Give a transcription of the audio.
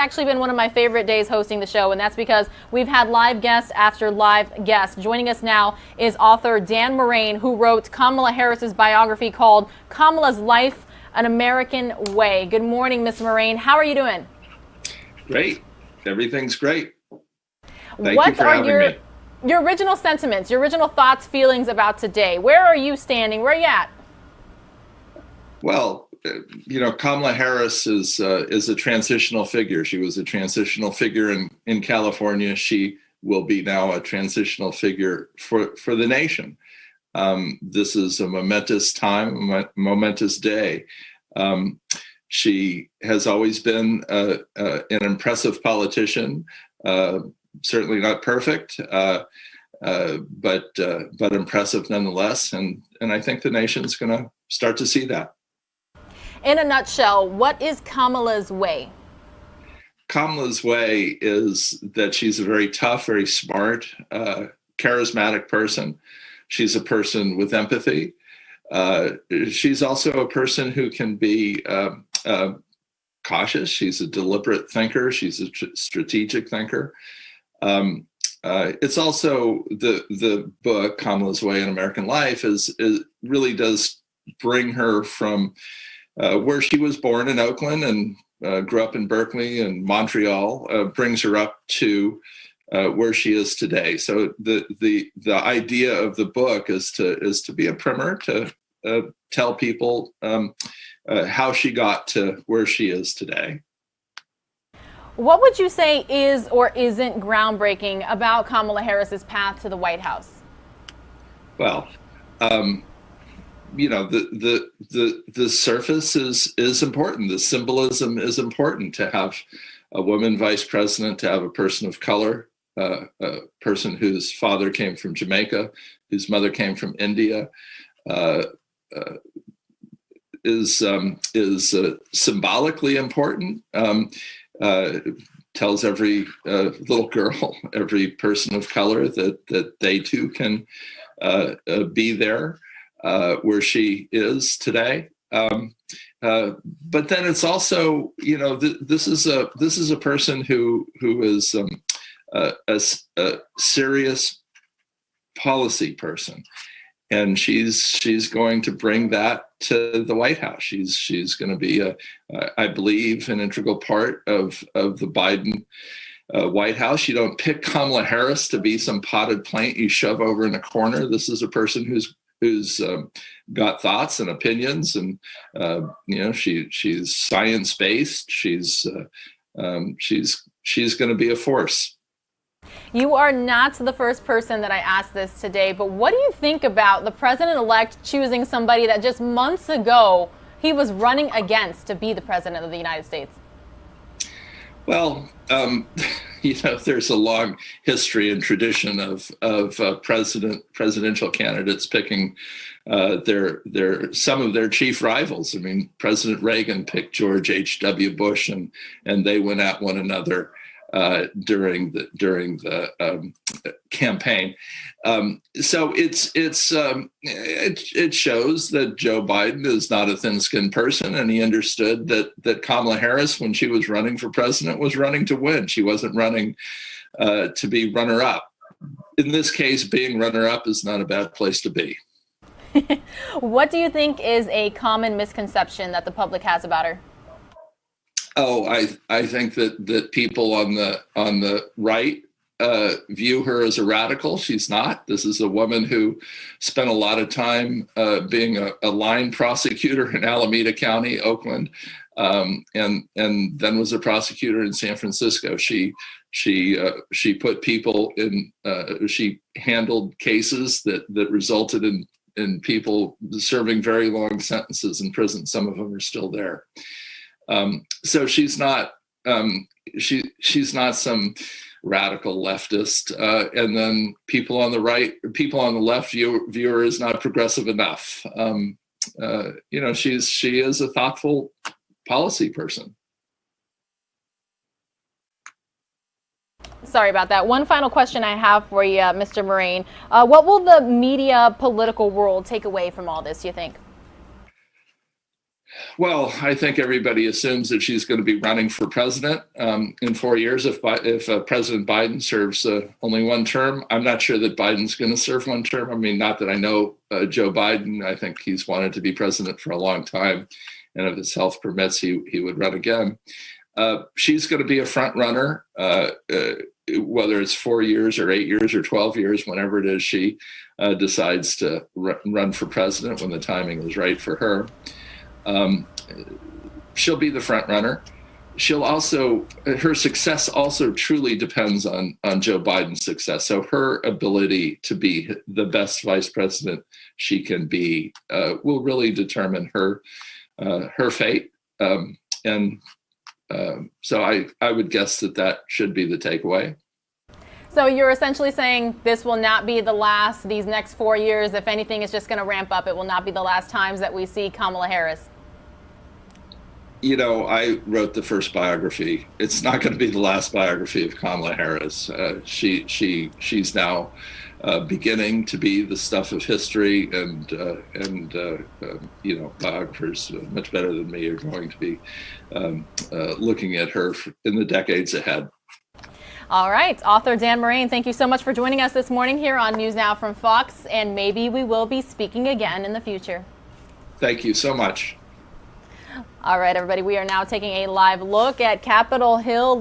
Actually been one of my favorite days hosting the show, and that's because we've had live guests after live guests. Joining us now is author Dan Morain, who wrote Kamala Harris's biography called Kamala's Life, An American Way. Good morning, Ms. Morain. How are you doing? Great. Everything's great. Thank what you for are having me. Your original sentiments, your original thoughts, feelings about today? Where are you standing? Where are you at? Well, Kamala Harris is a transitional figure. She was a transitional figure in California. She will be now a transitional figure for the nation. This is a momentous time, a momentous day. She has always been an impressive politician, certainly not perfect, but impressive nonetheless. And I think the nation's going to start to see that. In a nutshell, what is Kamala's way? Kamala's way is that she's a very tough, very smart, charismatic person. She's a person with empathy. She's also a person who can be cautious. She's a deliberate thinker. She's a strategic thinker. It's also the book Kamala's Way in American Life is really does bring her from where she was born in Oakland and grew up in Berkeley and Montreal, brings her up to where she is today. So the idea of the book is to be a primer to tell people how she got to where she is today. What would you say is or isn't groundbreaking about Kamala Harris's path to the White House? Well, the surface is important. The symbolism is important to have a woman vice president, to have a person of color, a person whose father came from Jamaica, whose mother came from India, is symbolically important. Tells every little girl, every person of color that they too can be there. Where she is today, but then it's also, this is a person who is a serious policy person, and she's going to bring that to the White House. She's going to be I believe, an integral part of the Biden White House. You don't pick Kamala Harris to be some potted plant you shove over in a corner. This is a person who's got thoughts and opinions, and she's science based. She's going to be a force. You are not the first person that I asked this today, but what do you think about the president-elect choosing somebody that just months ago he was running against to be the president of the United States? Well, there's a long history and tradition of presidential candidates picking some of their chief rivals. I mean, President Reagan picked George H.W. Bush, and they went at one another during the campaign. So it shows that Joe Biden is not a thin-skinned person, and he understood that Kamala Harris, when she was running for president, was running to win. She wasn't running to be runner-up. In this case, being runner-up is not a bad place to be. What do you think is a common misconception that the public has about her? Oh, I think that people on the right view her as a radical. She's not. This is a woman who spent a lot of time being a line prosecutor in Alameda County, Oakland, and then was a prosecutor in San Francisco. She put people in. She handled cases that resulted in people serving very long sentences in prison. Some of them are still there. So she's not she's not some radical leftist, and then people on the left view her as not progressive enough. She is a thoughtful policy person. Sorry about that. One final question I have for you, Mr. Morain. What will the media political world take away from all this, do you think? Well, I think everybody assumes that she's going to be running for president in 4 years if President Biden serves only one term. I'm not sure that Biden's going to serve one term. I mean, not that I know Joe Biden. I think he's wanted to be president for a long time, and if his health permits, he would run again. She's going to be a front runner, whether it's 4 years or 8 years or 12 years, whenever it is she decides to run for president when the timing is right for her. She'll be the front runner. Her success also truly depends on Joe Biden's success. So her ability to be the best vice president she can be will really determine her fate. So I would guess that should be the takeaway. So you're essentially saying this will not be the last, these next 4 years, if anything is just going to ramp up, it will not be the last times that we see Kamala Harris. You know, I wrote the first biography. It's not going to be the last biography of Kamala Harris. She's now beginning to be the stuff of history, and you know, biographers much better than me are going to be looking at her in the decades ahead. All right, author Dan Morain, thank you so much for joining us this morning here on News Now from Fox, and maybe we will be speaking again in the future. Thank you so much. All right, everybody, we are now taking a live look at Capitol Hill.